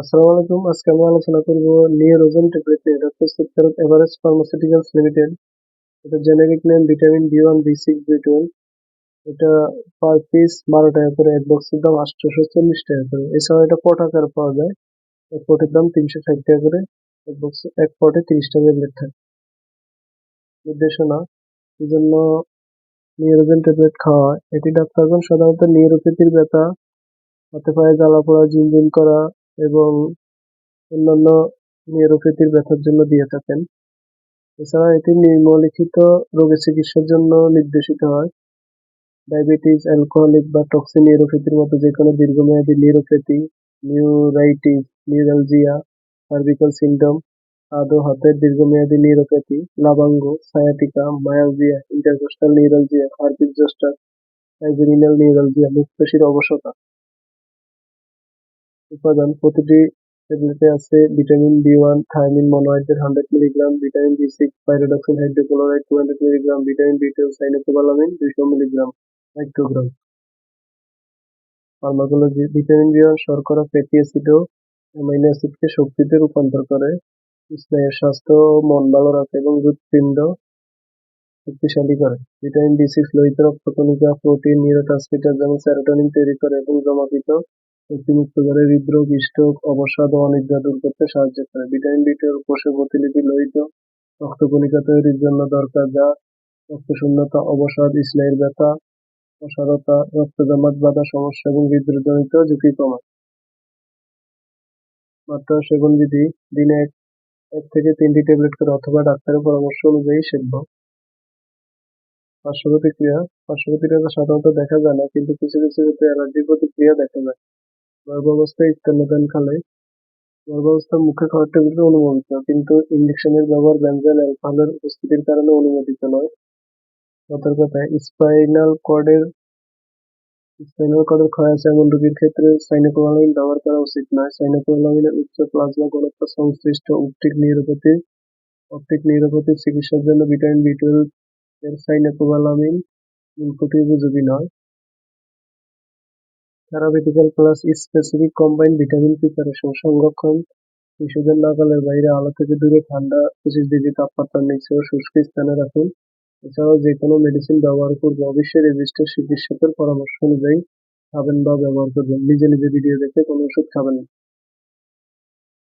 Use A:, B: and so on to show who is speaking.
A: আসসালামু আলাইকুম। আজকে আমরা আলোচনা করব নিউরোজেন ট্যাবলেট নিয়ে। এটা প্রস্তুতকারক এভারেস্ট ফার্মাসিউটিক্যালস লিমিটেড। এটা জেনেরিক নেম ভিটামিন বি1, বি6, বি12। এটা পার পিস 12 টাকা করে, এক বক্সের দাম 840 টাকা করে। এছাড়া এটা পট আকারে পাওয়া যায়, এক পটের দাম 360 টাকা করে। এক পটে 30টা ট্যাবলেট থাকে। নির্দেশনা: এই জন্য নিউরোজেন ট্যাবলেট খাওয়া হয়। এটি ডাক্তারগণ সাধারণত নিউরোপ্যাথির ব্যথা, হাতে পায়ে জ্বালা-পোড়া, ঝিনঝিন করা এবং অন্যান্য নিউরোপ্যাথির ব্যথার জন্য দিয়ে থাকেন। এছাড়া এটি নিম্নলিখিত রোগের চিকিৎসার জন্য নির্দেশিত হয়: ডায়াবেটিস, অ্যালকোহলিক বা টক্সিক নিউরোপ্যাথির মতো যেকোনো দীর্ঘমেয়াদী neuropathy, neuritis, neuralgia, cervical syndrome, হাত ও হাতের দীর্ঘমেয়াদী নিউরোপ্যাথি, লাবাঙ্গ, sciatica, myalgia, intercostal neuralgia, herpes zoster, trigeminal neuralgia, মুখপেশির অবসাদ। উপাদান: প্রতিটি ট্যাবলেটে আছে ভিটামিন বি1 থায়ামিন মনোহাইড্রেট 100 মিলিগ্রাম, ভিটামিন বি6 পাইরিডক্সিন হাইড্রোক্লোরাইড 200 মিলিগ্রাম, ভিটামিন বি12 cyanocobalamin 200 milligram microgram. Pharmacology: vitamin B one শর্করা, ফ্যাটি অ্যাসিড ও অ্যামাইনো অ্যাসিডকে শক্তিতে রূপান্তর করে, স্নায়ুর স্বাস্থ্য ও মন ভালো রাখে এবং হৃৎপিণ্ড শক্তিশালী করে। ভিটামিন বি6 লোহিত রক্তকণিকা, প্রোটিন, নিউরোট্রান্সমিটার যেমন সেরোটোনিন তৈরি করে এবং জমাকৃত শক্তি মুক্ত করে, হৃদরোগ, স্ট্রোক, অবসাদ ও অনিদ্রা দূর করতে সাহায্য করে। ভিটামিন বি12 কোষে প্রতিলিপি লোহিত রক্তকণিকা তৈরির জন্য দরকার, যা রক্তশূন্যতা, অবসাদ, স্নায়ুর ব্যথা, অসাড়তা, রক্ত জমাট বাঁধা সমস্যা এবং হৃদরোগজনিত ঝুঁকি কমায়। মাত্রা ও সেবন বিধি: দিনে এক থেকে 3টি ট্যাবলেট করে অথবা ডাক্তারের পরামর্শ অনুযায়ী সেবন। পার্শ্বপ্রতিক্রিয়া: পার্শ্বপ্রতিক্রিয়া সাধারণত দেখা যায় না, কিন্তু কিছু কিছু ক্ষেত্রে অ্যালার্জির প্রতিক্রিয়া দেখা যায়। গর্ভাবস্থায় স্তন্যদানকালে গর্ভাবস্থায় মুখে খাওয়ার ট্যাবলেট অনুমোদিত, কিন্তু ইনজেকশনের ব্যবহার বেনজয়েল অ্যালকোহলের উপস্থিতির কারণে অনুমোদিত নয়। সতর্কতা: স্পাইনাল কর্ডের ক্ষয় আছে এমন রোগীর ক্ষেত্রে সাইনোকোবালামিন ব্যবহার করা উচিত নয়। সাইনোকোবালামিনের উচ্চ প্লাজমা ঘনত্ব সংশ্লিষ্ট অপটিক নিউরোপ্যাথির চিকিৎসার জন্য ভিটামিন বি12 এর সাইনোকোবালামিন মূলকটি উপযোগী নয়। থেরাপিউটিক্যাল class specific combined vitamin preparation সংরক্ষণ: শিশুদের নাগালের বাইরে, আলো থেকে দূরে, ঠান্ডা 25 ডিগ্রি তাপমাত্রার নিচে ও শুষ্ক স্থানে রাখুন। এছাড়াও যে কোনো মেডিসিন ব্যবহার পূর্বে অবশ্যই রেজিস্টার্ড চিকিৎসকের পরামর্শ অনুযায়ী খাবেন বা ব্যবহার করবেন। নিজে নিজে ভিডিও দেখে কোনো ওষুধ খাবেন না।